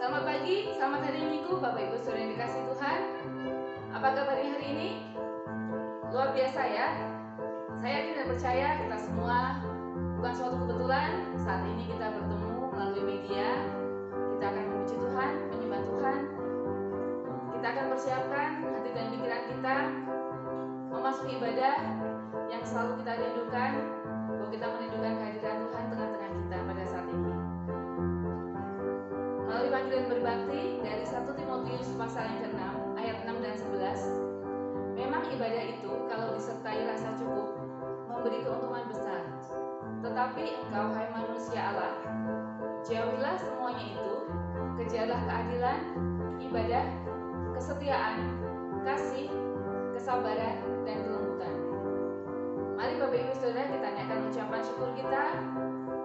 Selamat pagi, selamat hari Minggu Bapak Ibu Saudara yang dikasihi Tuhan. Apa kabarnya hari ini? Luar biasa ya. Saya tidak percaya kita semua bukan suatu kebetulan saat ini kita bertemu melalui media. Kita akan memuji Tuhan, menyembah Tuhan. Kita akan persiapkan hati dan pikiran kita memasuki ibadah yang selalu kita rindukan, bahwa kita merindukan kehadiran Tuhan tengah-tengah kita pada saat ini. Melalui panggilan berbakti dari 1 Timotius pasal yang ke-6 ayat 6 dan 11, memang ibadah itu kalau disertai rasa cukup memberi keuntungan besar. Tetapi engkau hai manusia Allah, jauhilah semuanya itu, kejarlah keadilan, ibadah, kesetiaan, kasih, kesabaran, dan kelembutan. Mari Bapak Ibu Saudara kita naikkan ucapan syukur kita.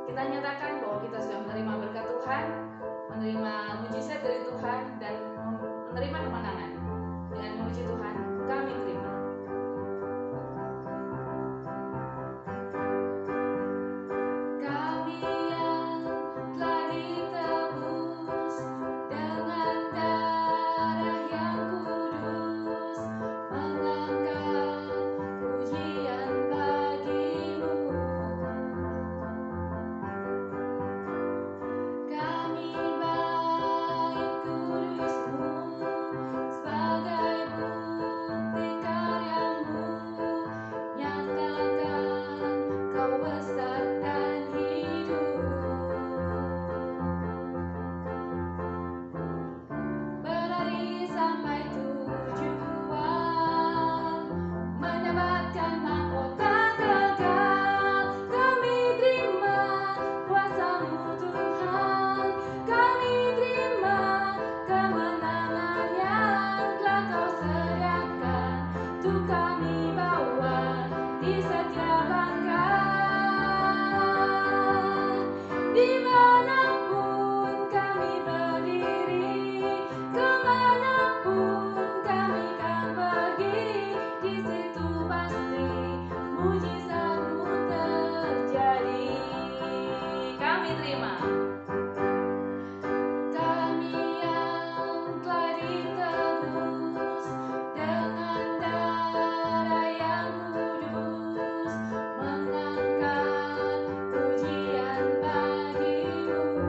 Kita nyatakan bahwa kita sudah menerima berkat Tuhan, menerima mujizat dari Tuhan, dan menerima kemenangan. Dengan memuji Tuhan, kami terima. Kami yang telah ditebus dengan darah yang kudus, mengangkat pujian bagimu. Kami bait kudus-Mu sebagai bukti karya-Mu, nyatakan Kau besar dan hidup. Berlari sampai tujuan, mendapatkan mahkota kekal. Kami terima kuasa-Mu Tuhan, kami terima kemenangan yang telah Kau sediakan untuk kami bawa di setiap langkah. Dimanapun kami berdiri, kemanapun kami kan pergi, di situ pasti mujizat-Mu terjadi. Kami terima. Kami yang telah ditebus dengan darah yang kudus, mengangkat pujian bagi-Mu.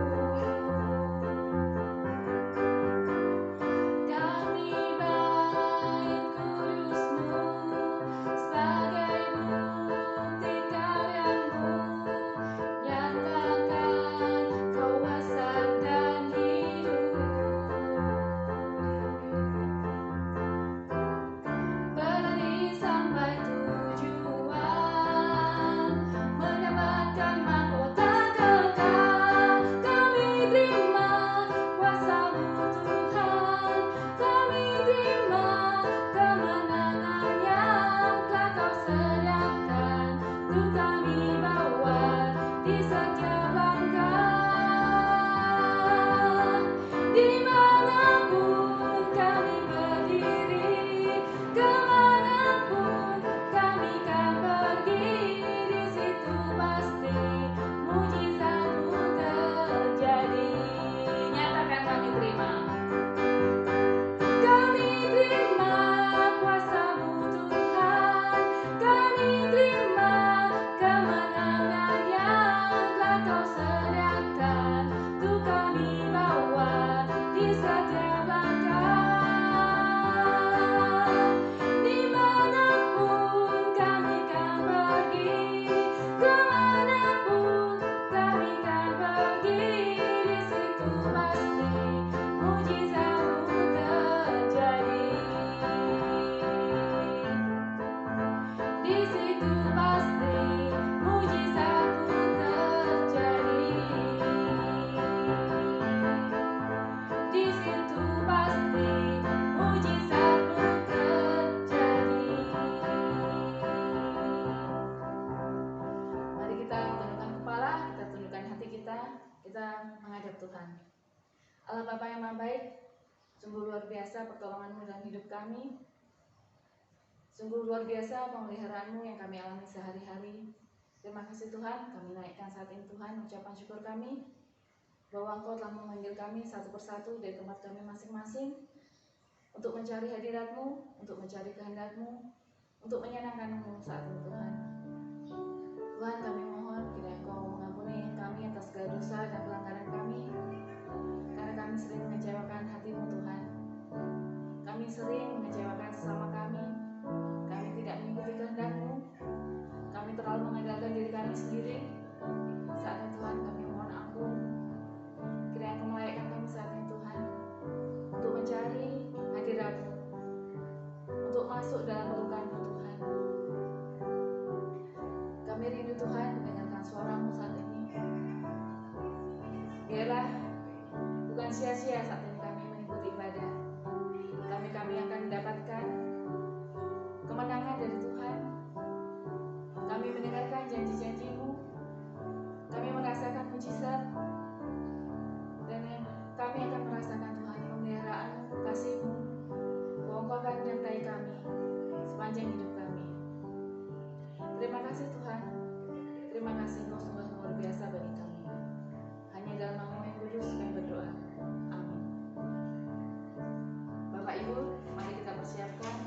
Kami bait kudus-Mu sebagai bukti karya-Mu, nyatakan Kau besar dan hidup. Berlari sampai tujuan, mendapatkan mahkota kekal. Kami terima kuasa-Mu Tuhan, kami terima kemenangan yang telah Kau sediakan untuk kami bawa di setiap langkah. Dimanapun kami berdiri, kemanapun kami kan pergi, di situ pasti mujizat-Mu terjadi. Nyatakan kami terima. Kami terima kuasa-Mu Tuhan, kami terima kemenangan yang telah Kau sediakan untuk kami bawa di setiap langkah. Dimanapun kami kan pergi, kemanapun kami kan pergi, di situ pasti mujizat-Mu terjadi. Di situ pasti mujizat-Mu terjadi. Di situ pasti mujizat-Mu terjadi. Mari kita tundukkan kepala, kita tundukkan hati kita menghadap Tuhan. Allah Bapa yang Maha Baik, sungguh luar biasa pertolongan-Mu dalam hidup kami. Sungguh luar biasa pemeliharaan-Mu yang kami alami sehari-hari. Terima kasih Tuhan, kami naikkan saat ini Tuhan ucapan syukur kami. bahwa Engkau telah memanggil kami satu persatu dari tempat kami masing-masing untuk mencari hadirat-Mu, untuk mencari kehendak-Mu, untuk menyenangkan-Mu saat ini Tuhan. Tuhan, kami mohon kiranya Engkau mengampuni kami atas segala dosa dan pelanggaran kami, karena kami sering mengecewakan hati-Mu Tuhan. Kami sering mengecewakan sesama kami tidak mengikuti kehendak-Mu, kami terlalu mengandalkan diri kami sendiri. Saat ini Tuhan, kami mohon ampun, kiranya Engkau melayakkan kami saat ini Tuhan, untuk mencari hadirat-Mu, untuk masuk dalam pelukan-Mu Tuhan. Kami rindu Tuhan mendengarkan suara-Mu saat ini. Biarlah bukan sia-sia saat ini kami mengikuti ibadah, tapi kami akan mendapatkan kemenangan dari Tuhan. Kami mendengarkan janji-janji-Mu, kami merasakan mujizat, dan kami akan merasakan Tuhan pemeliharaan-Mu, kasih-Mu, bahwa Engkau akan menyertai kami sepanjang hidup kami. Terima kasih Tuhan, terima kasih Engkau sungguh luar biasa bagi kami. Hanya dalam nama yang kudus kami berdoa. Amin. Bapak Ibu, mari kita persiapkan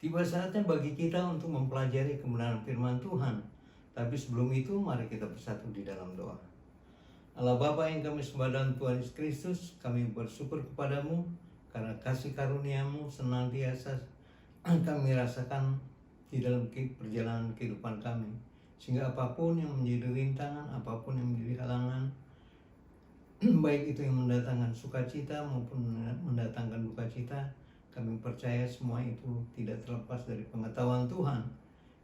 Tiba saatnya bagi kita untuk mempelajari kebenaran firman Tuhan. Tapi sebelum itu, mari kita bersatu di dalam doa. Allah Bapa yang kami sembah dalam Tuhan Yesus Kristus, kami bersyukur kepadamu karena kasih karuniamu senantiasa kami rasakan di dalam perjalanan kehidupan kami. Sehingga apapun yang menjadi rintangan, apapun yang menjadi halangan, baik itu yang mendatangkan sukacita maupun mendatangkan duka cita, kami percaya semua itu tidak terlepas dari pengetahuan Tuhan.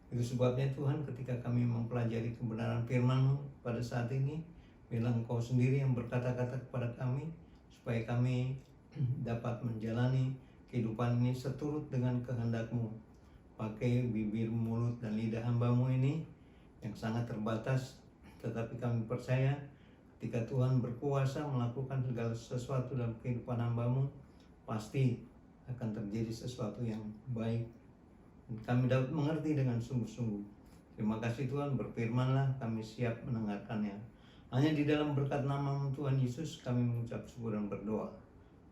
Itu sebabnya Tuhan, ketika kami mempelajari kebenaran firman-Mu pada saat ini, bilang Engkau sendiri yang berkata-kata kepada kami supaya kami dapat menjalani kehidupan ini seturut dengan kehendak-Mu. Pakai bibir, mulut, dan lidah hamba-Mu ini yang sangat terbatas, tetapi kami percaya ketika Tuhan berkuasa melakukan segala sesuatu dalam kehidupan hamba-Mu, pasti akan terjadi sesuatu yang baik. Kami dapat mengerti dengan sungguh-sungguh. Terima kasih Tuhan, berfirman-Lah, kami siap mendengarkannya. Hanya di dalam berkat nama Tuhan Yesus kami mengucap syukur dan berdoa.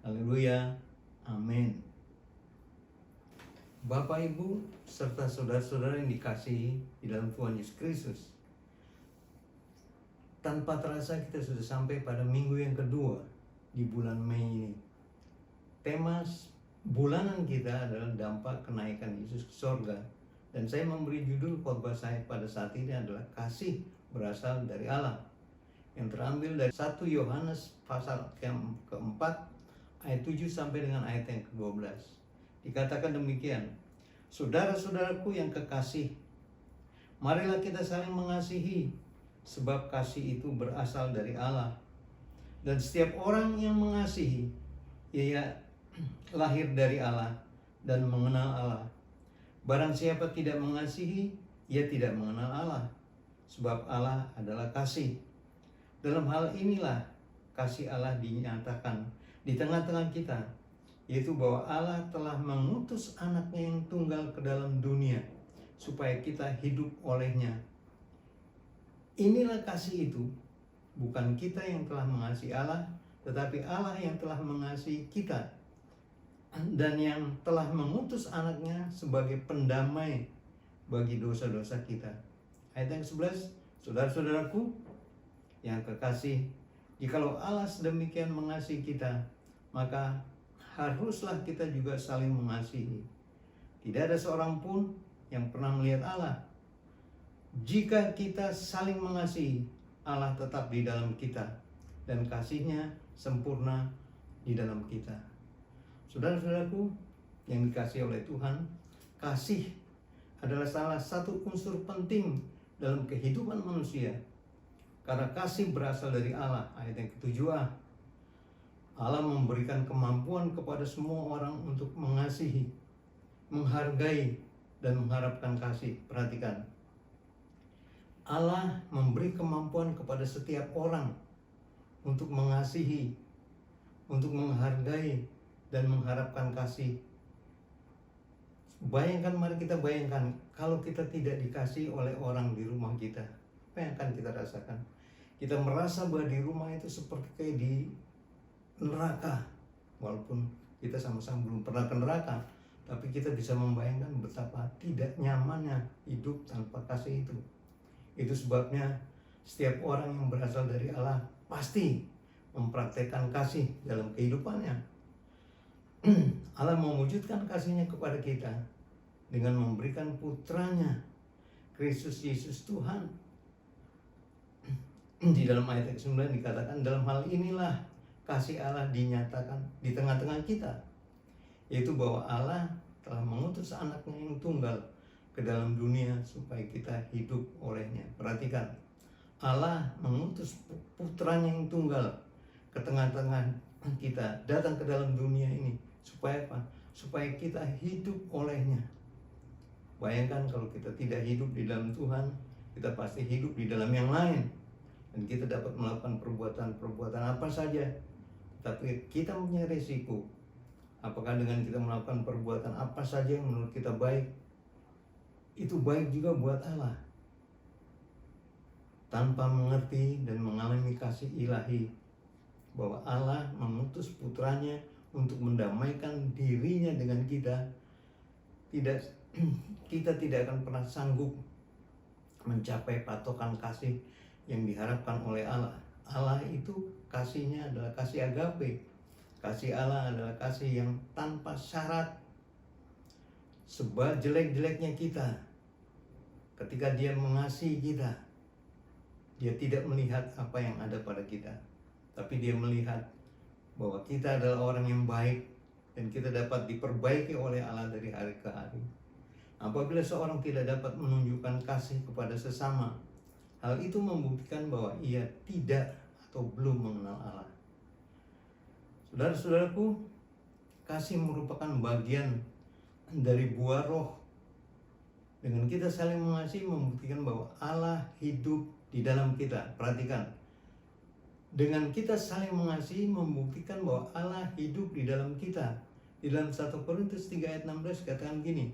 Haleluya, amin. Bapak, Ibu, serta saudara-saudara yang dikasihi di dalam Tuhan Yesus Kristus, tanpa terasa kita sudah sampai pada minggu yang kedua di bulan Mei ini. Tema bulanan kita adalah dampak kenaikan Yesus ke sorga. Dan saya memberi judul khotbah saya pada saat ini adalah kasih berasal dari Allah, yang terambil dari 1 Yohanes pasal keempat ayat 7 sampai dengan ayat yang ke-12. Dikatakan demikian, saudara-saudaraku yang kekasih, marilah kita saling mengasihi, sebab kasih itu berasal dari Allah. Dan setiap orang yang mengasihi, ia lahir dari Allah dan mengenal Allah. Barang siapa tidak mengasihi, ia tidak mengenal Allah, sebab Allah adalah kasih. Dalam hal inilah kasih Allah dinyatakan di tengah-tengah kita, yaitu bahwa Allah telah mengutus anaknya yang tunggal ke dalam dunia, supaya kita hidup olehnya. Inilah kasih itu, bukan kita yang telah mengasihi Allah, tetapi Allah yang telah mengasihi kita, dan yang telah mengutus anaknya sebagai pendamai bagi dosa-dosa kita. Ayat yang 11, saudara-saudaraku yang kekasih, jikalau Allah sedemikian mengasihi kita, maka haruslah kita juga saling mengasihi. Tidak ada seorang pun yang pernah melihat Allah. Jika kita saling mengasihi, Allah tetap di dalam kita, dan kasih-Nya sempurna di dalam kita. Saudara-saudaraku yang dikasihi oleh Tuhan, kasih adalah salah satu unsur penting dalam kehidupan manusia. Karena kasih berasal dari Allah. Ayat yang ke-7a, Allah memberikan kemampuan kepada semua orang untuk mengasihi, menghargai, dan mengharapkan kasih. Perhatikan, Allah memberi kemampuan kepada setiap orang untuk mengasihi, untuk menghargai, dan mengharapkan kasih. Bayangkan, mari kita bayangkan, kalau kita tidak dikasih oleh orang di rumah kita, apa yang akan kita rasakan? Kita merasa bahwa di rumah itu seperti kayak di neraka. Walaupun kita sama-sama belum pernah ke neraka, tapi kita bisa membayangkan betapa tidak nyamannya hidup tanpa kasih itu. Itu sebabnya setiap orang yang berasal dari Allah pasti mempraktekkan kasih dalam kehidupannya. Allah mewujudkan kasih-Nya kepada kita dengan memberikan putranya, Kristus Yesus Tuhan. Di dalam ayat ke-9 dikatakan, dalam hal inilah kasih Allah dinyatakan di tengah-tengah kita, yaitu bahwa Allah telah mengutus anaknya yang tunggal ke dalam dunia supaya kita hidup olehnya. Perhatikan, Allah mengutus putranya yang tunggal ke tengah-tengah kita, datang ke dalam dunia ini. Supaya apa? Supaya kita hidup olehnya. Bayangkan kalau kita tidak hidup di dalam Tuhan, kita pasti hidup di dalam yang lain. Dan kita dapat melakukan perbuatan-perbuatan apa saja, tapi kita punya resiko. Apakah dengan kita melakukan perbuatan apa saja yang menurut kita baik, itu baik juga buat Allah, tanpa mengerti dan mengalami kasih ilahi, bahwa Allah mengutus putranya untuk mendamaikan dirinya dengan kita, tidak kita tidak akan pernah sanggup mencapai patokan kasih yang diharapkan oleh Allah. Allah itu kasihnya adalah kasih agape. Kasih Allah adalah kasih yang tanpa syarat. Sejelek-jeleknya kita, ketika Dia mengasihi kita, Dia tidak melihat apa yang ada pada kita, tapi Dia melihat bahwa kita adalah orang yang baik dan kita dapat diperbaiki oleh Allah dari hari ke hari. Apabila seorang tidak dapat menunjukkan kasih kepada sesama, hal itu membuktikan bahwa ia tidak atau belum mengenal Allah. Saudara-saudaraku, kasih merupakan bagian dari buah roh. Dengan kita saling mengasihi membuktikan bahwa Allah hidup di dalam kita. Perhatikan, dengan kita saling mengasihi membuktikan bahwa Allah hidup di dalam kita. Di dalam 1 Korintus 3 ayat 16 katakan gini,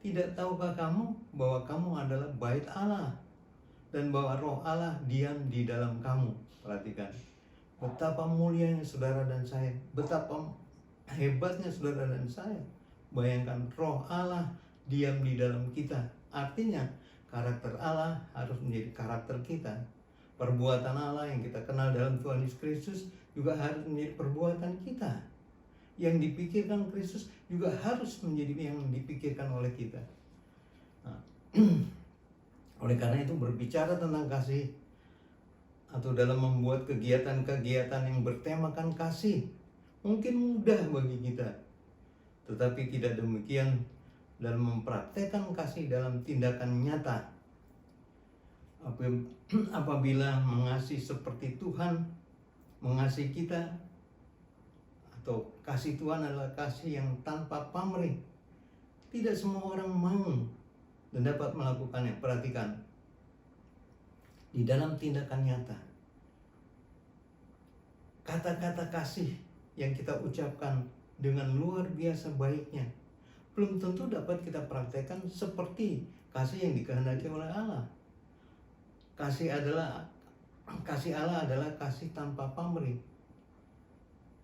tidak tahukah kamu bahwa kamu adalah bait Allah dan bahwa roh Allah diam di dalam kamu. Perhatikan, betapa mulianya saudara dan saya, betapa hebatnya saudara dan saya. Bayangkan, roh Allah diam di dalam kita. Artinya karakter Allah harus menjadi karakter kita. Perbuatan Allah yang kita kenal dalam Tuhan Yesus Kristus juga harus menjadi perbuatan kita. Yang dipikirkan Kristus juga harus menjadi yang dipikirkan oleh kita. Nah, oleh karena itu, berbicara tentang kasih atau dalam membuat kegiatan-kegiatan yang bertemakan kasih mungkin mudah bagi kita, tetapi tidak demikian dalam mempraktekkan kasih dalam tindakan nyata. Apabila mengasihi seperti Tuhan mengasihi kita, atau kasih Tuhan adalah kasih yang tanpa pamrih, tidak semua orang mau dan dapat melakukannya. Perhatikan, di dalam tindakan nyata, kata-kata kasih yang kita ucapkan dengan luar biasa baiknya belum tentu dapat kita praktekkan seperti kasih yang dikehendaki oleh Allah. Kasih Allah adalah kasih tanpa pamrih.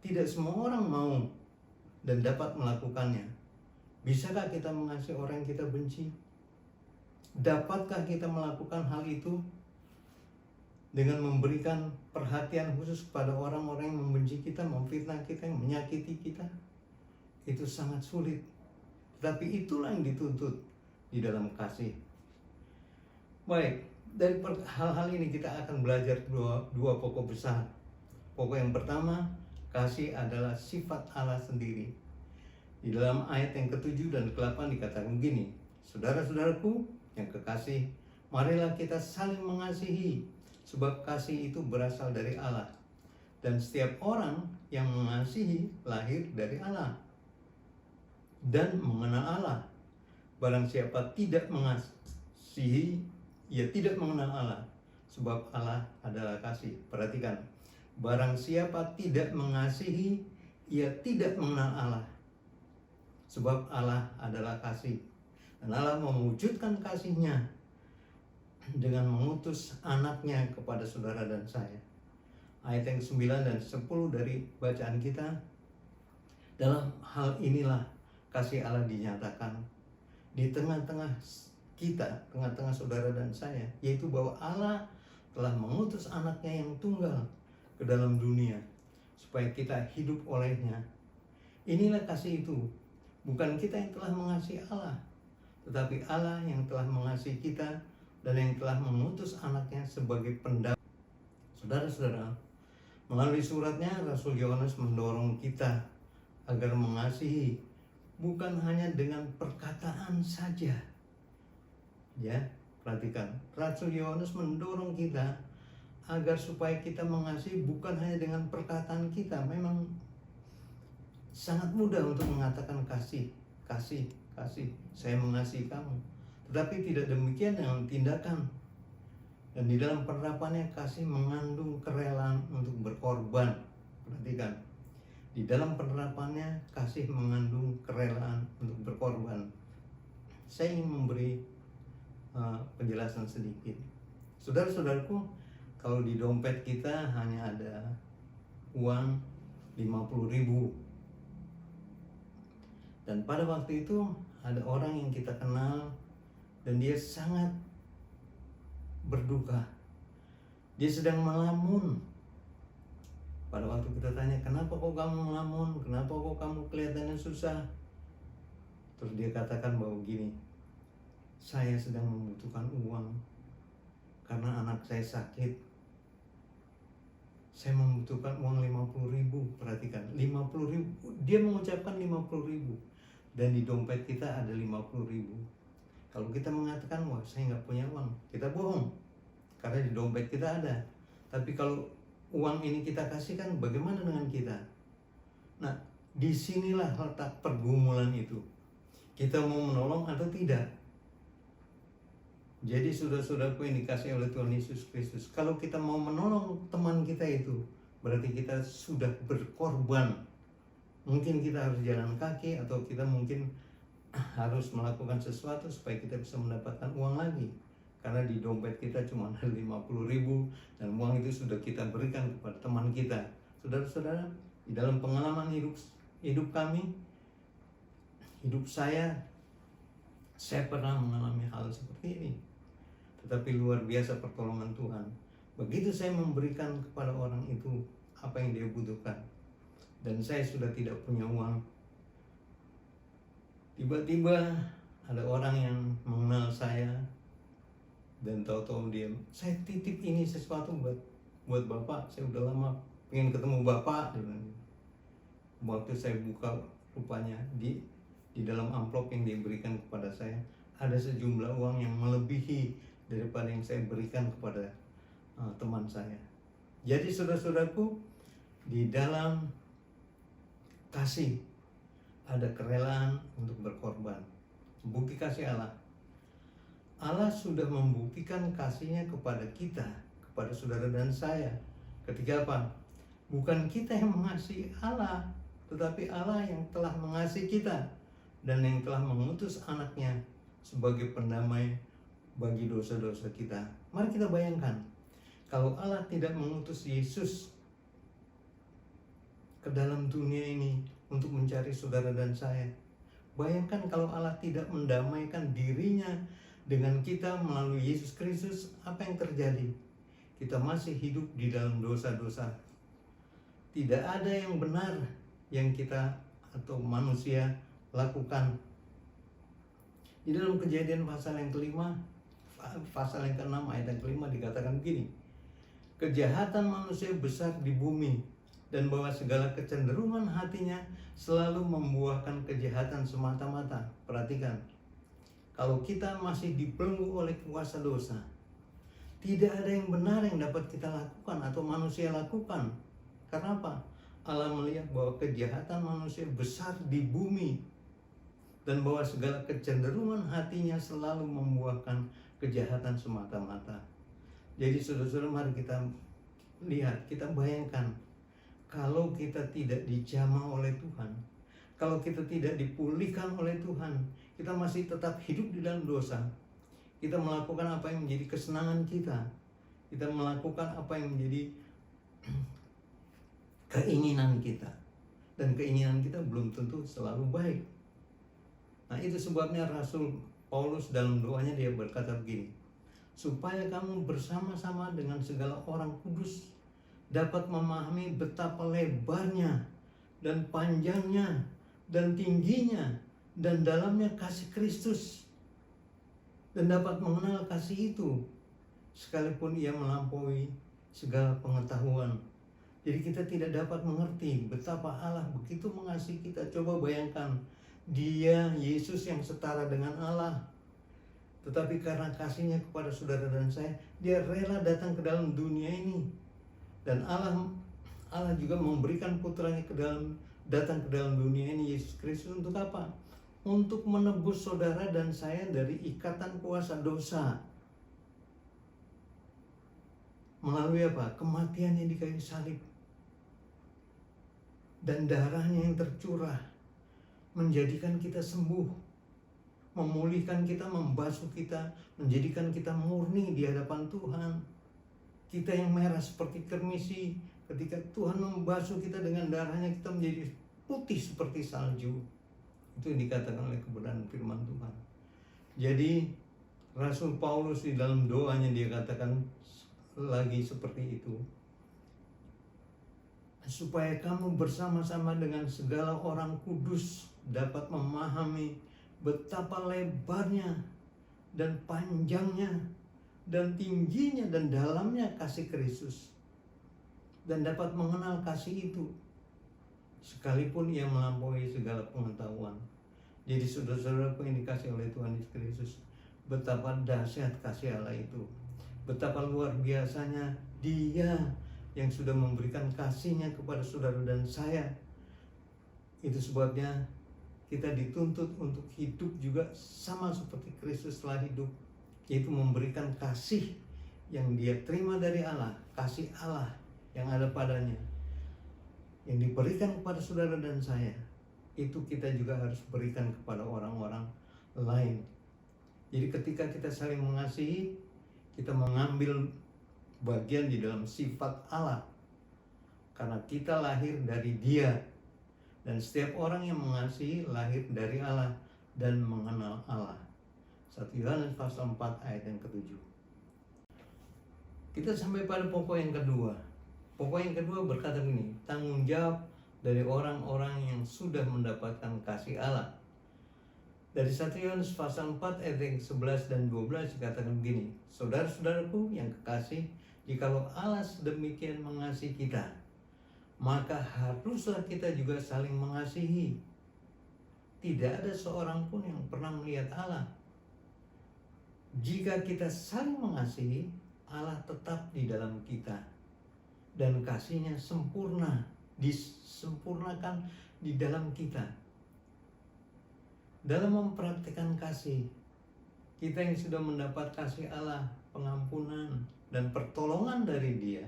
Tidak semua orang mau dan dapat melakukannya. Bisakah kita mengasihi orang yang kita benci? Dapatkah kita melakukan hal itu dengan memberikan perhatian khusus kepada orang-orang yang membenci kita, memfitnah kita, yang menyakiti kita? Itu sangat sulit. Tapi itulah yang dituntut di dalam kasih. Baik, dari hal-hal ini kita akan belajar dua pokok besar. Pokok yang pertama, kasih adalah sifat Allah sendiri. Di dalam ayat yang ke-7 dan ke-8 dikatakan begini, saudara-saudaraku yang kekasih, marilah kita saling mengasihi, sebab kasih itu berasal dari Allah. Dan setiap orang yang mengasihi lahir dari Allah dan mengenal Allah. Barang siapa tidak mengasihi, ia tidak mengenal Allah, sebab Allah adalah kasih. Perhatikan, barang siapa tidak mengasihi, ia tidak mengenal Allah, sebab Allah adalah kasih. Dan Allah mewujudkan kasihnya dengan mengutus anaknya kepada saudara dan saya. Ayat yang 9 dan 10 dari bacaan kita, dalam hal inilah kasih Allah dinyatakan di tengah-tengah kita, tengah-tengah saudara dan saya, yaitu bahwa Allah telah mengutus anaknya yang tunggal ke dalam dunia supaya kita hidup olehnya. Inilah kasih itu, bukan kita yang telah mengasihi Allah, tetapi Allah yang telah mengasihi kita dan yang telah mengutus anaknya sebagai pendamai. Saudara-saudara, melalui suratnya Rasul Yohanes mendorong kita agar mengasihi bukan hanya dengan perkataan saja. Ya, perhatikan, Rasul Yohanes mendorong kita agar supaya kita mengasihi bukan hanya dengan perkataan kita. Memang sangat mudah untuk mengatakan kasih, saya mengasihi kamu. Tetapi tidak demikian dengan tindakan. Dan di dalam penerapannya kasih mengandung kerelaan untuk berkorban. Perhatikan, di dalam penerapannya kasih mengandung kerelaan untuk berkorban. Saya ingin memberi penjelasan sedikit. Saudara-saudaraku, kalau di dompet kita hanya ada uang 50.000, Dan pada waktu itu ada orang yang kita kenal dan dia sangat berduka. Dia sedang melamun. Pada waktu kita tanya, kenapa kok kamu melamun? Kenapa kok kamu kelihatannya susah? Terus dia katakan bahwa gini, saya sedang membutuhkan uang karena anak saya sakit. Saya membutuhkan uang 50.000. Perhatikan, 50.000. Dia mengucapkan 50.000. Dan di dompet kita ada 50.000. Kalau kita mengatakan, wah saya nggak punya uang, kita bohong. Karena di dompet kita ada. Tapi kalau uang ini kita kasihkan, bagaimana dengan kita? Nah, disinilah letak pergumulan itu. Kita mau menolong atau tidak? Jadi saudara-saudaraku yang dikasihi oleh Tuhan Yesus Kristus, kalau kita mau menolong teman kita itu, berarti kita sudah berkorban. Mungkin kita harus jalan kaki, atau kita mungkin harus melakukan sesuatu supaya kita bisa mendapatkan uang lagi. Karena di dompet kita cuma ada 50.000 dan uang itu sudah kita berikan kepada teman kita. Saudara-saudara, di dalam pengalaman hidup kami, hidup saya pernah mengalami hal seperti ini. Tetapi luar biasa pertolongan Tuhan. Begitu saya memberikan kepada orang itu apa yang dia butuhkan, dan saya sudah tidak punya uang, tiba-tiba ada orang yang mengenal saya dan tahu-tahu dia, saya titip ini sesuatu buat Bapak, saya udah lama pengen ketemu Bapak. Waktu saya buka, rupanya di dalam amplop yang diberikan kepada saya ada sejumlah uang yang melebihi daripada yang saya berikan kepada teman saya. Jadi saudara-saudaraku, di dalam kasih ada kerelaan untuk berkorban. Bukti kasih Allah. Allah sudah membuktikan kasihnya kepada kita, kepada saudara dan saya. Ketika apa? Bukan kita yang mengasihi Allah, tetapi Allah yang telah mengasihi kita dan yang telah mengutus anaknya sebagai pendamai bagi dosa-dosa kita. Mari kita bayangkan, kalau Allah tidak mengutus Yesus ke dalam dunia ini untuk mencari saudara dan saya. Bayangkan kalau Allah tidak mendamaikan dirinya dengan kita melalui Yesus Kristus, apa yang terjadi? Kita masih hidup di dalam dosa-dosa. Tidak ada yang benar yang kita atau manusia lakukan. Di dalam Kejadian pasal yang kelima, pasal yang ke-6 ayat yang kelima dikatakan begini, kejahatan manusia besar di bumi, dan bahwa segala kecenderungan hatinya selalu membuahkan kejahatan semata-mata. Perhatikan, kalau kita masih dibelenggu oleh kuasa dosa, tidak ada yang benar yang dapat kita lakukan atau manusia lakukan. Karena apa? Allah melihat bahwa kejahatan manusia besar di bumi, dan bahwa segala kecenderungan hatinya selalu membuahkan kejahatan semata-mata. Jadi saudara-saudara, mari kita lihat, kita bayangkan, kalau kita tidak dijamah oleh Tuhan, kalau kita tidak dipulihkan oleh Tuhan, kita masih tetap hidup di dalam dosa. Kita melakukan apa yang menjadi kesenangan kita. Kita melakukan apa yang menjadi keinginan kita. Dan keinginan kita belum tentu selalu baik. Nah, itu sebabnya Rasul Paulus dalam doanya dia berkata begini, supaya kamu bersama-sama dengan segala orang kudus dapat memahami betapa lebarnya dan panjangnya dan tingginya dan dalamnya kasih Kristus, dan dapat mengenal kasih itu sekalipun ia melampaui segala pengetahuan. Jadi kita tidak dapat mengerti betapa Allah begitu mengasihi kita. Coba bayangkan, Dia Yesus yang setara dengan Allah, tetapi karena kasihnya kepada saudara dan saya, Dia rela datang ke dalam dunia ini. Dan Allah juga memberikan putranya datang ke dalam dunia ini, Yesus Kristus, untuk apa? Untuk menebus saudara dan saya dari ikatan kuasa dosa. Melalui apa? Kematiannya di kayu salib. Dan darahnya yang tercurah menjadikan kita sembuh, memulihkan kita, membasuh kita, menjadikan kita murni di hadapan Tuhan. Kita yang merah seperti kermisi, ketika Tuhan membasuh kita dengan darahnya, kita menjadi putih seperti salju. Itu yang dikatakan oleh kebenaran firman Tuhan. Jadi Rasul Paulus di dalam doanya dia katakan lagi seperti itu, supaya kamu bersama-sama dengan segala orang kudus dapat memahami betapa lebarnya dan panjangnya dan tingginya dan dalamnya kasih Kristus, dan dapat mengenal kasih itu sekalipun ia melampaui segala pengetahuan. Jadi saudara-saudaraku yang dikasih oleh Tuhan Yesus Kristus, betapa dahsyat kasih Allah itu, betapa luar biasanya Dia yang sudah memberikan kasih-Nya kepada saudara dan saya. Itu sebabnya kita dituntut untuk hidup juga sama seperti Kristus telah hidup, yaitu memberikan kasih yang Dia terima dari Allah, kasih Allah yang ada padanya, yang diberikan kepada saudara dan saya. Itu kita juga harus berikan kepada orang-orang lain. Jadi ketika kita saling mengasihi, kita mengambil bagian di dalam sifat Allah, karena kita lahir dari Dia, dan setiap orang yang mengasihi lahir dari Allah dan mengenal Allah. 1 Yohanes pasal 4 ayat yang ke-7. Kita sampai pada pokok yang kedua. Pokok yang kedua berkata begini, tanggung jawab dari orang-orang yang sudah mendapatkan kasih Allah. Dari 1 Yohanes pasal 4 ayat yang 11 dan 12 dikatakan begini, saudara-saudaraku yang kekasih, jikalau Allah sedemikian mengasihi kita, maka haruslah kita juga saling mengasihi. Tidak ada seorang pun yang pernah melihat Allah. Jika kita saling mengasihi, Allah tetap di dalam kita, dan kasih-Nya sempurna, disempurnakan di dalam kita. Dalam mempraktikkan kasih, kita yang sudah mendapat kasih Allah, pengampunan dan pertolongan dari Dia,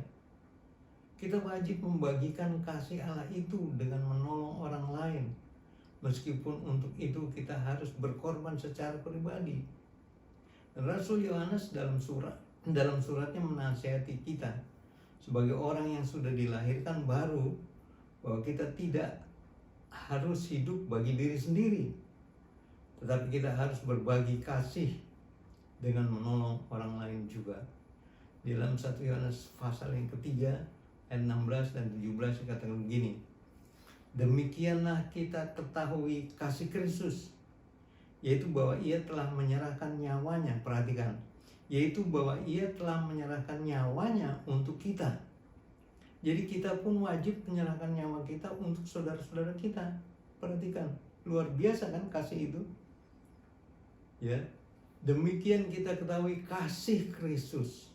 kita wajib membagikan kasih Allah itu dengan menolong orang lain, meskipun untuk itu kita harus berkorban secara pribadi. Rasul Yohanes dalam suratnya menasihati kita sebagai orang yang sudah dilahirkan baru, bahwa kita tidak harus hidup bagi diri sendiri, tetapi kita harus berbagi kasih dengan menolong orang lain juga. Di dalam 1 Yohanes pasal yang ketiga ayat 16 dan 17 dikatakan begini, demikianlah kita ketahui kasih Kristus, yaitu bahwa Ia telah menyerahkan nyawanya, perhatikan, yaitu bahwa Ia telah menyerahkan nyawanya untuk kita. Jadi kita pun wajib menyerahkan nyawa kita untuk saudara-saudara kita. Perhatikan, luar biasa kan kasih itu? Ya, demikian kita ketahui kasih Kristus.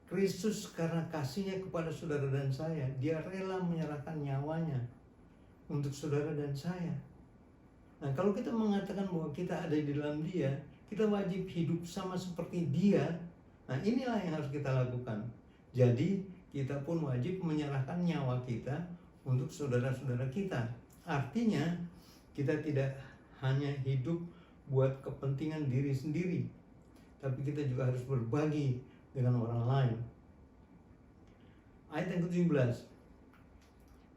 Kristus karena kasih-Nya kepada saudara dan saya, Dia rela menyerahkan nyawanya untuk saudara dan saya. Nah, kalau kita mengatakan bahwa kita ada di dalam Dia, kita wajib hidup sama seperti Dia. Nah, inilah yang harus kita lakukan. Jadi, kita pun wajib menyerahkan nyawa kita untuk saudara-saudara kita. Artinya, kita tidak hanya hidup buat kepentingan diri sendiri, tapi kita juga harus berbagi dengan orang lain. Ayat yang ke-17,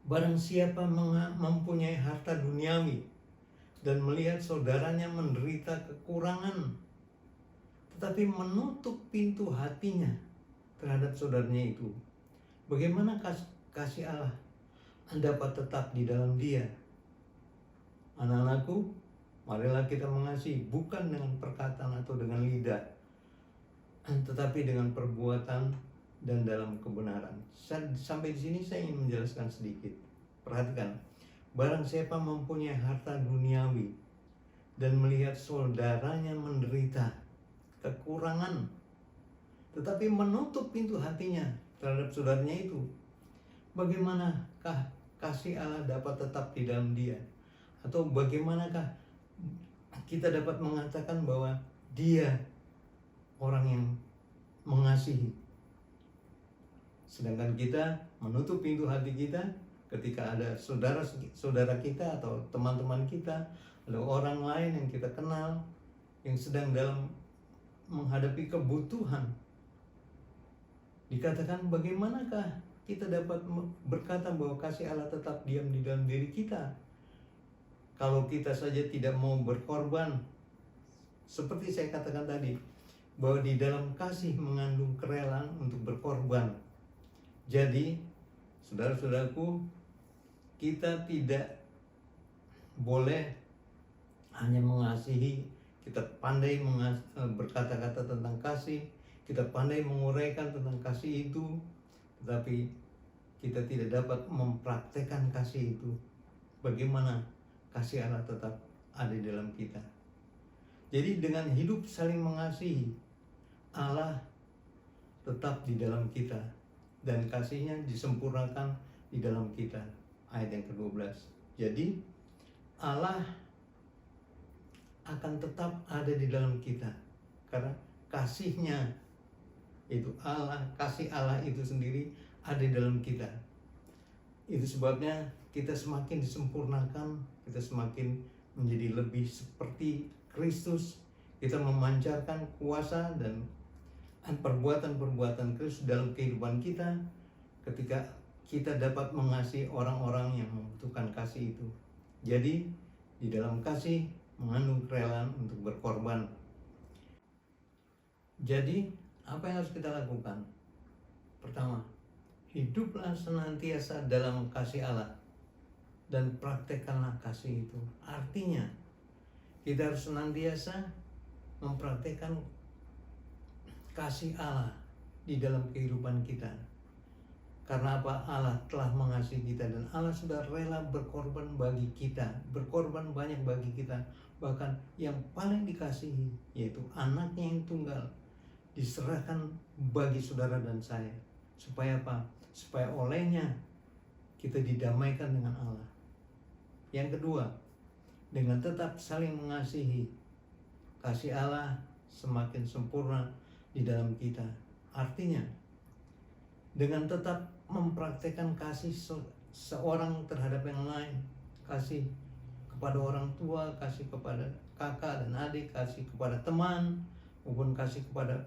barang siapa mempunyai harta duniawi dan melihat saudaranya menderita kekurangan, tetapi menutup pintu hatinya terhadap saudaranya itu, bagaimana kasih Allah dapat tetap di dalam dia? Anak-anakku, marilah kita mengasihi bukan dengan perkataan atau dengan lidah, tetapi dengan perbuatan dan dalam kebenaran. Sampai di sini saya ingin menjelaskan sedikit. Perhatikan, barang siapa mempunyai harta duniawi dan melihat saudaranya menderita kekurangan, tetapi menutup pintu hatinya terhadap saudaranya itu, bagaimanakah kasih Allah dapat tetap di dalam dia? Atau bagaimanakah kita dapat mengatakan bahwa dia orang yang mengasihi, sedangkan kita menutup pintu hati kita ketika ada saudara kita atau teman-teman kita, ada orang lain yang kita kenal yang sedang dalam menghadapi kebutuhan. Dikatakan bagaimanakah kita dapat berkata bahwa kasih Allah tetap diam di dalam diri kita? Kalau kita saja tidak mau berkorban, seperti saya katakan tadi, bahwa di dalam kasih mengandung kerelaan untuk berkorban. Jadi, saudara-saudaraku, kita tidak boleh hanya mengasihi, kita pandai berkata-kata tentang kasih, kita pandai menguraikan tentang kasih itu, tetapi kita tidak dapat mempraktekkan kasih itu. Bagaimana kasih Allah tetap ada di dalam kita? Jadi dengan hidup saling mengasihi, Allah tetap di dalam kita dan kasihnya disempurnakan di dalam kita. Ayat yang ke-12. Jadi Allah akan tetap ada di dalam kita karena kasihnya itu kasih Allah itu sendiri ada di dalam kita. Itu sebabnya kita semakin disempurnakan, kita semakin menjadi lebih seperti Kristus. Kita memancarkan kuasa dan perbuatan-perbuatan Kristus dalam kehidupan kita ketika kita dapat mengasihi orang-orang yang membutuhkan kasih itu. Jadi di dalam kasih mengandung kerelaan untuk berkorban. Jadi apa yang harus kita lakukan? Pertama, hiduplah senantiasa dalam kasih Allah dan praktekkanlah kasih itu. Artinya kita harus senantiasa mempraktekkan kasih Allah di dalam kehidupan kita. Karena apa? Allah telah mengasihi kita dan Allah sudah rela berkorban bagi kita, berkorban banyak bagi kita. Bahkan yang paling dikasihi, yaitu anaknya yang tunggal, diserahkan bagi saudara dan saya. Supaya apa? Supaya olehnya kita didamaikan dengan Allah. Yang kedua, dengan tetap saling mengasihi, kasih Allah semakin sempurna di dalam kita. Artinya, dengan tetap mempraktekkan kasih seorang terhadap yang lain, kasih kepada orang tua, kasih kepada kakak dan adik, kasih kepada teman, maupun kasih kepada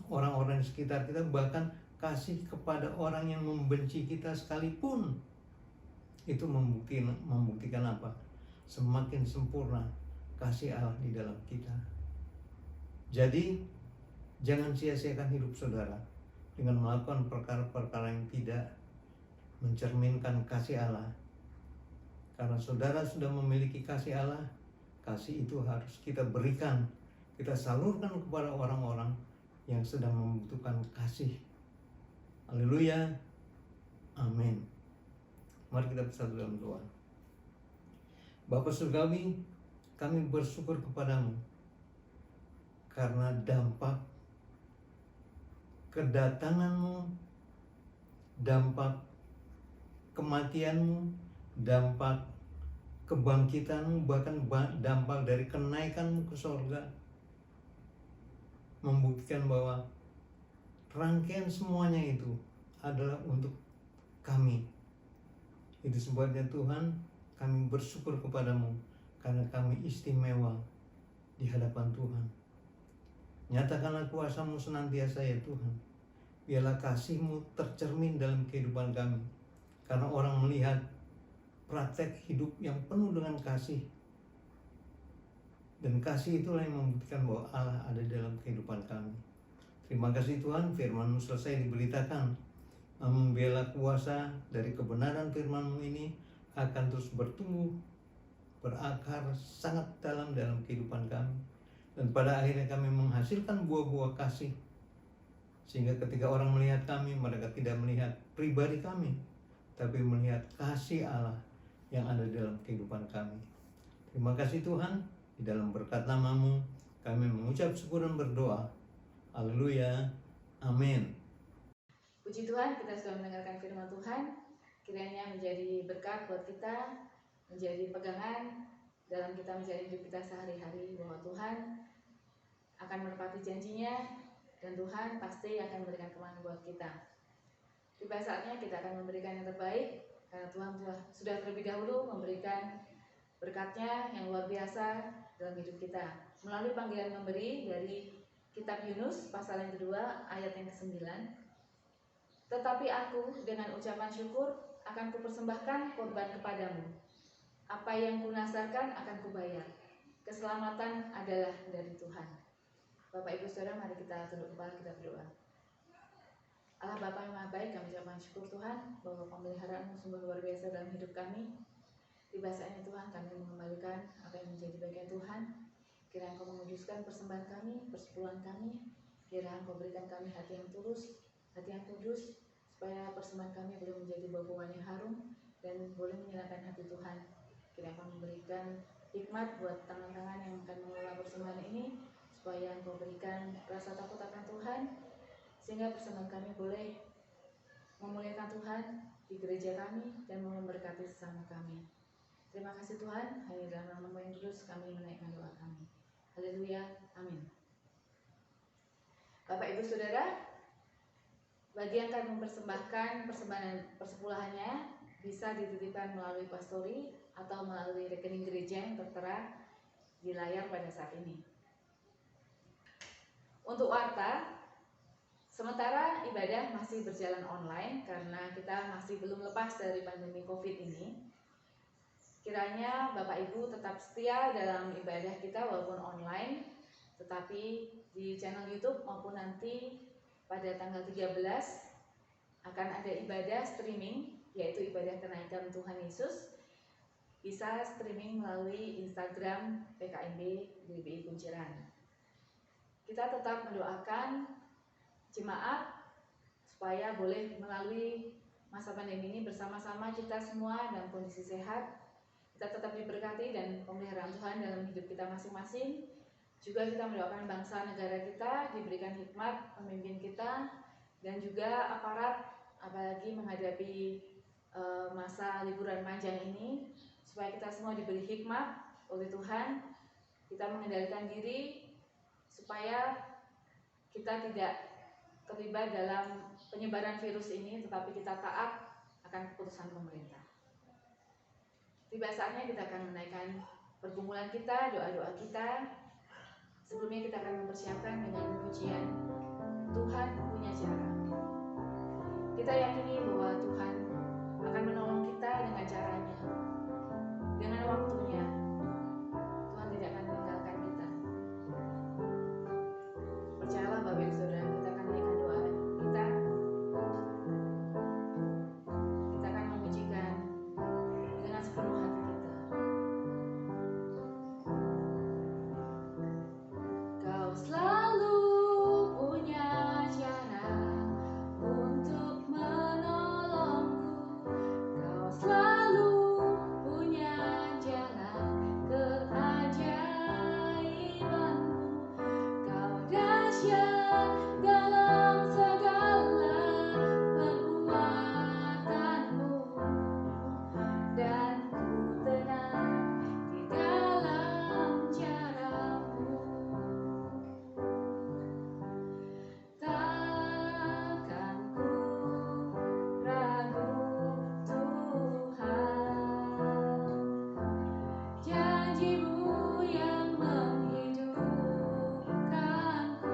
orang-orang di sekitar kita, bahkan kasih kepada orang yang membenci kita sekalipun, itu membuktikan apa? Semakin sempurna kasih Allah di dalam kita. Jadi jangan sia-siakan hidup saudara dengan melakukan perkara-perkara yang tidak mencerminkan kasih Allah. Karena saudara sudah memiliki kasih Allah, kasih itu harus kita berikan, kita salurkan kepada orang-orang yang sedang membutuhkan kasih. Haleluya, amin. Mari kita bersatu dalam doa. Bapa Surgawi, kami bersyukur kepadamu karena dampak kedatanganmu, dampak kematianmu, dampak kebangkitanmu, bahkan dampak dari kenaikanmu ke surga, membuktikan bahwa rangkaian semuanya itu adalah untuk kami. Itu sebabnya Tuhan, kami bersyukur kepadamu karena kami istimewa di hadapan Tuhan. Nyatakanlah kuasa-Mu senantiasa ya Tuhan. Biarlah kasih-Mu tercermin dalam kehidupan kami. Karena orang melihat praktek hidup yang penuh dengan kasih. Dan kasih itulah yang membuktikan bahwa Allah ada dalam kehidupan kami. Terima kasih Tuhan, firman-Mu selesai diberitakan. Membela kuasa dari kebenaran firman-Mu ini akan terus bertumbuh, berakar sangat dalam kehidupan kami. Dan pada akhirnya kami menghasilkan buah-buah kasih. Sehingga ketika orang melihat kami, mereka tidak melihat pribadi kami, tapi melihat kasih Allah yang ada dalam kehidupan kami. Terima kasih Tuhan, di dalam berkat nama-Mu kami mengucap syukur dan berdoa. Haleluya, amin. Puji Tuhan, kita sudah mendengarkan firman Tuhan. Kiranya menjadi berkat buat kita, menjadi pegangan dalam kita menjalani hidup kita sehari-hari, bahwa Tuhan akan menepati janjinya dan Tuhan pasti akan memberikan kemenangan buat kita. Tiba saatnya kita akan memberikan yang terbaik karena Tuhan sudah terlebih dahulu memberikan berkat-Nya yang luar biasa dalam hidup kita melalui panggilan memberi dari kitab Yunus pasal yang kedua ayat yang ke-9. Tetapi aku dengan ucapan syukur akan kupersembahkan korban kepadamu. Apa yang kunasarkan akan kubayar. Keselamatan adalah dari Tuhan. Bapak Ibu Saudara, mari kita tunduk kepala, kita berdoa. Allah Bapa yang Maha Baik, kami ucapkan syukur Tuhan bahwa pemeliharaan-Mu sungguh luar biasa dalam hidup kami. Tiba saatnya Tuhan, kami mengembalikan apa yang menjadi bagian Tuhan. Kiranya Engkau menguduskan persembahan kami, persepuluhan kami. Kiranya Engkau berikan kami hati yang tulus, hati yang kudus, supaya persembahan kami boleh menjadi bau-bauan yang harum dan boleh menyenangkan hati Tuhan. Kiranya Engkau memberikan hikmat buat tangan-tangan yang akan mengelola persembahan ini, supaya Engkau berikan rasa takut akan Tuhan, sehingga persembahan kami boleh memuliakan Tuhan di gereja kami dan memberkati sesama kami. Terima kasih Tuhan, hanya dalam nama yang kudus kami menaikkan doa kami. Haleluya, amin. Bapak Ibu Saudara, bagi yang akan mempersembahkan persembahan persepuluhannya bisa dititipkan melalui pastori atau melalui rekening gereja yang tertera di layar pada saat ini. Untuk warta, sementara ibadah masih berjalan online karena kita masih belum lepas dari pandemi COVID ini. Kiranya Bapak Ibu tetap setia dalam ibadah kita walaupun online, tetapi di channel YouTube maupun nanti pada tanggal 13 akan ada ibadah streaming, yaitu ibadah kenaikan Tuhan Yesus. Bisa streaming melalui Instagram PKMB GBI Kunciran. Kita tetap mendoakan jemaat supaya boleh melalui masa pandemi ini bersama-sama kita semua dalam kondisi sehat. Kita tetap diberkati dan pemeliharaan Tuhan dalam hidup kita masing-masing. Juga kita mendoakan bangsa negara kita diberikan hikmat pemimpin kita dan juga aparat, apalagi menghadapi masa liburan panjang ini, supaya kita semua diberi hikmat oleh Tuhan. Kita mengendalikan diri supaya kita tidak terlibat dalam penyebaran virus ini, tetapi kita taat akan keputusan pemerintah. Tiba saatnya kita akan menaikkan pergumulan kita, doa-doa kita. Sebelumnya kita akan mempersiapkan dengan pujian Tuhan punya cara. Kita yakini bahwa Tuhan akan menolong kita dengan caranya, dengan waktunya. Tuhan tidak akan meninggalkan kita. Percayalah Bapak Ibu Saudara, kita akan naikkan doa kita. Kita akan memujikan dengan sepenuh hati kita. Kau selalu punya cara untuk menolongku. Kau selalu punya jalan keajaibanmu. Kau dahsyat dalam segala perbuatanmu, dan ku tenang di dalam caramu. Takkan ku ragu Tuhan, janji-Mu yang menghidupkanku.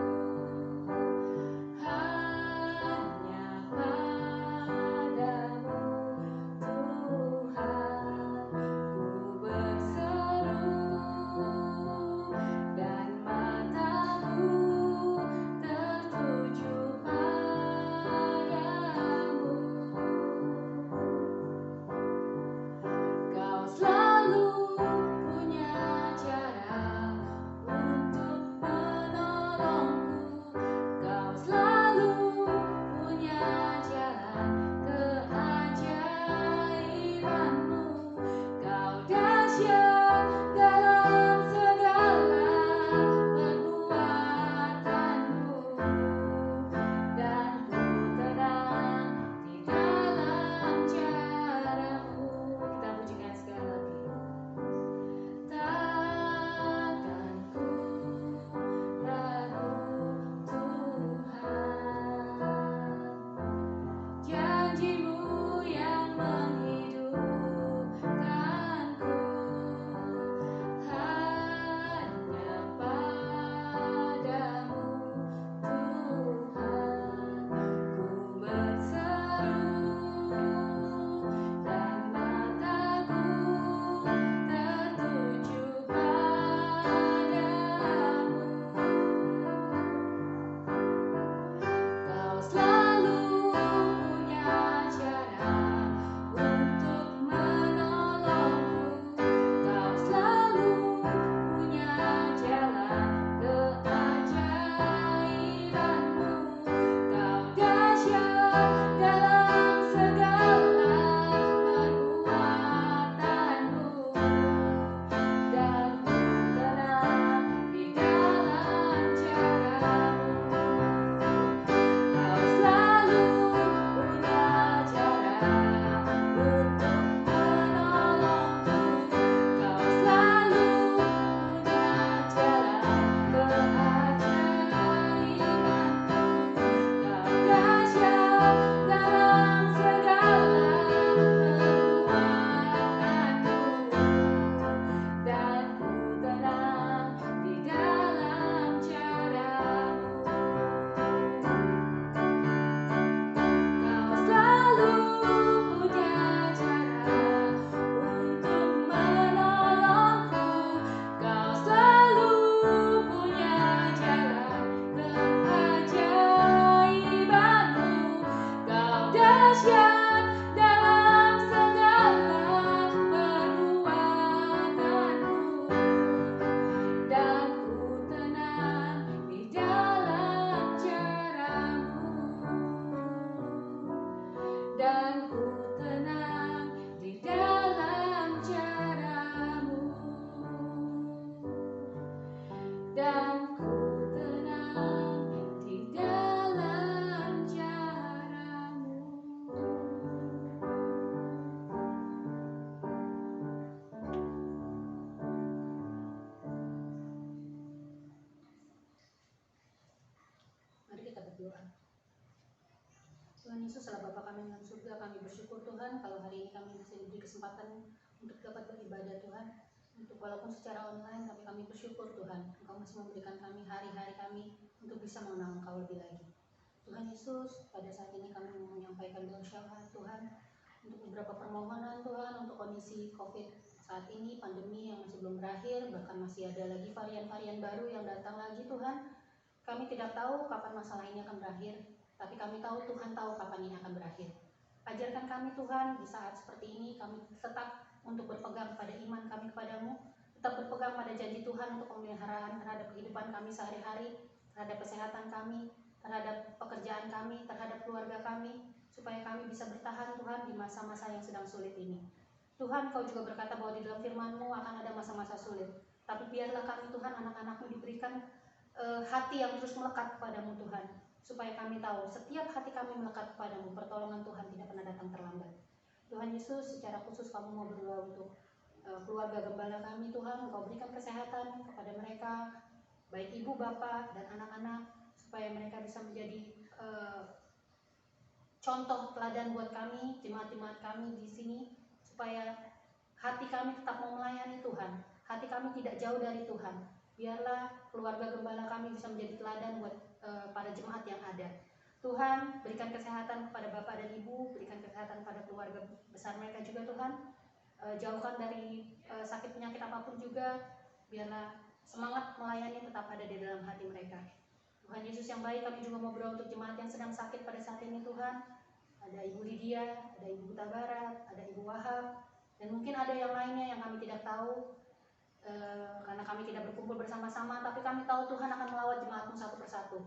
berdoa. Tuhan Yesus, Allah Bapa kami dalam surga, kami bersyukur Tuhan kalau hari ini kami bisa diberi kesempatan untuk dapat beribadah Tuhan. Untuk walaupun secara online, tapi kami bersyukur Tuhan, Engkau masih memberikan kami hari-hari kami untuk bisa mengenal Engkau lebih lagi. Tuhan Yesus, pada saat ini kami mau menyampaikan doa syafaat Tuhan untuk beberapa permohonan Tuhan untuk kondisi COVID saat ini, pandemi yang masih belum berakhir, bahkan masih ada lagi varian-varian baru yang datang lagi Tuhan. Kami tidak tahu kapan masalah ini akan berakhir, tapi kami tahu Tuhan tahu kapan ini akan berakhir. Ajarkan kami Tuhan di saat seperti ini, kami tetap untuk berpegang pada iman kami kepadamu, tetap berpegang pada janji Tuhan untuk pemeliharaan terhadap kehidupan kami sehari-hari, terhadap kesehatan kami, terhadap pekerjaan kami, terhadap keluarga kami, supaya kami bisa bertahan Tuhan di masa-masa yang sedang sulit ini. Tuhan, Kau juga berkata bahwa di dalam firman-Mu akan ada masa-masa sulit, tapi biarlah kami Tuhan, anak-anak-Mu diberikan hati yang terus melekat kepadamu Tuhan, supaya kami tahu setiap hati kami melekat kepadamu, pertolongan Tuhan tidak pernah datang terlambat. Tuhan Yesus, secara khusus kami mau berdoa untuk keluarga gembala kami Tuhan, Engkau berikan kesehatan kepada mereka, baik ibu, bapak, dan anak-anak, supaya mereka bisa menjadi contoh teladan buat kami, jemaat-jemaat kami di sini, supaya hati kami tetap mau melayani Tuhan, hati kami tidak jauh dari Tuhan. Biarlah keluarga gembala kami bisa menjadi teladan buat para jemaat yang ada. Tuhan, berikan kesehatan kepada bapak dan ibu, berikan kesehatan pada keluarga besar mereka juga Tuhan. Jauhkan dari sakit penyakit apapun juga, biarlah semangat melayani tetap ada di dalam hati mereka. Tuhan Yesus yang baik, kami juga mau berdoa untuk jemaat yang sedang sakit pada saat ini Tuhan. Ada Ibu Lydia, ada Ibu Huta Barat, ada Ibu Wahab, dan mungkin ada yang lainnya yang kami tidak tahu. Karena kami tidak berkumpul bersama-sama, tapi kami tahu Tuhan akan melawat jemaat-Mu satu persatu,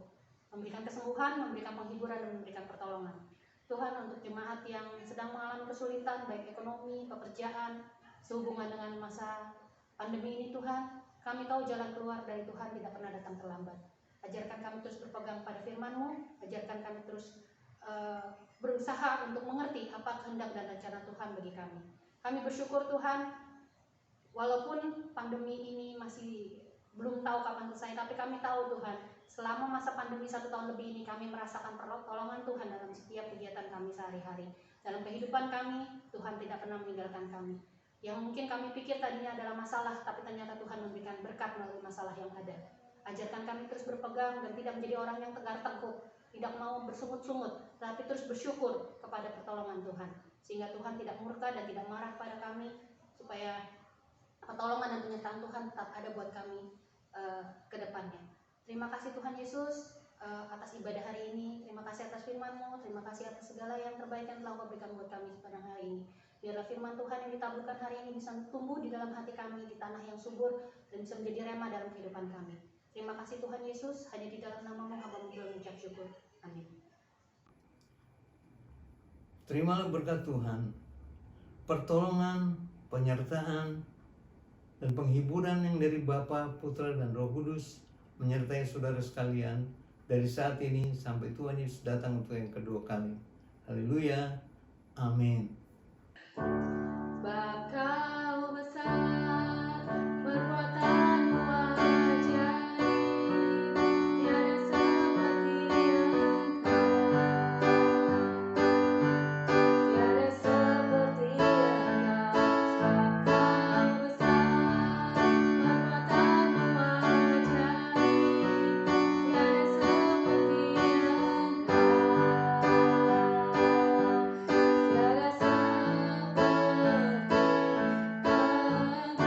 memberikan kesembuhan, memberikan penghiburan, dan memberikan pertolongan. Tuhan, untuk jemaat yang sedang mengalami kesulitan, baik ekonomi, pekerjaan, sehubungan dengan masa pandemi ini Tuhan, kami tahu jalan keluar dari Tuhan tidak pernah datang terlambat. Ajarkan kami terus berpegang pada firman-Mu, ajarkan kami terus berusaha untuk mengerti apa kehendak dan rencana Tuhan bagi kami. Kami bersyukur Tuhan, walaupun pandemi ini masih belum tahu kapan selesai, tapi kami tahu Tuhan, selama masa pandemi 1 tahun lebih ini kami merasakan pertolongan Tuhan dalam setiap kegiatan kami sehari-hari. Dalam kehidupan kami, Tuhan tidak pernah meninggalkan kami. Yang mungkin kami pikir tadinya adalah masalah, tapi ternyata Tuhan memberikan berkat melalui masalah yang ada. Ajarkan kami terus berpegang dan tidak menjadi orang yang tegar tengkuk, tidak mau bersungut-sungut, tapi terus bersyukur kepada pertolongan Tuhan, sehingga Tuhan tidak murka dan tidak marah pada kami, supaya pertolongan dan penyertaan Tuhan tetap ada buat kami ke depannya. Terima kasih Tuhan Yesus atas ibadah hari ini. Terima kasih atas firman-Mu, terima kasih atas segala yang terbaik yang telah Kau berikan buat kami pada hari ini. Biarlah firman Tuhan yang ditaburkan hari ini bisa tumbuh di dalam hati kami, di tanah yang subur, dan bisa menjadi rema dalam kehidupan kami. Terima kasih Tuhan Yesus, hanya di dalam nama-Mu hamba mengucap syukur. Amin. Terimalah berkat Tuhan, pertolongan, penyertaan, dan penghiburan yang dari Bapa, Putra, dan Roh Kudus menyertai saudara sekalian dari saat ini sampai Tuhan Yesus datang untuk yang kedua kali. Haleluya. Amin. Bab Kau besar, perbuatanmu ajaib, tiada seperti Engkau, tiada seperti Engkau. Sebab Kau besar, perbuatanmu ajaib, tiada seperti Engkau, tiada seperti Engkau.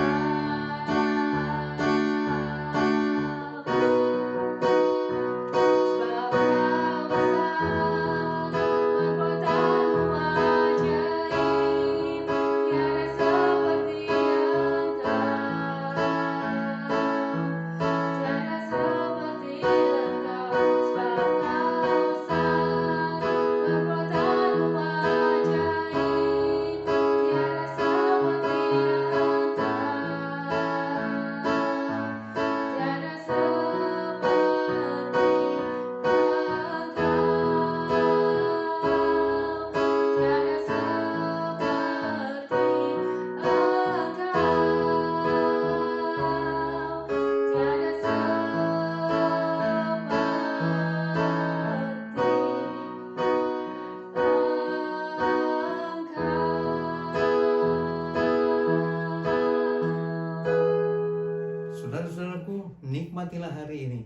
Saudara-saudaraku, nikmatilah hari ini.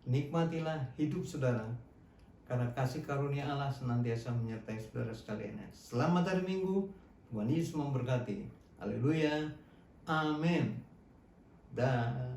Nikmatilah hidup saudara. Karena kasih karunia Allah senantiasa menyertai saudara sekalian. Selamat hari Minggu. Tuhan Yesus memberkati. Haleluya. Amin. Dan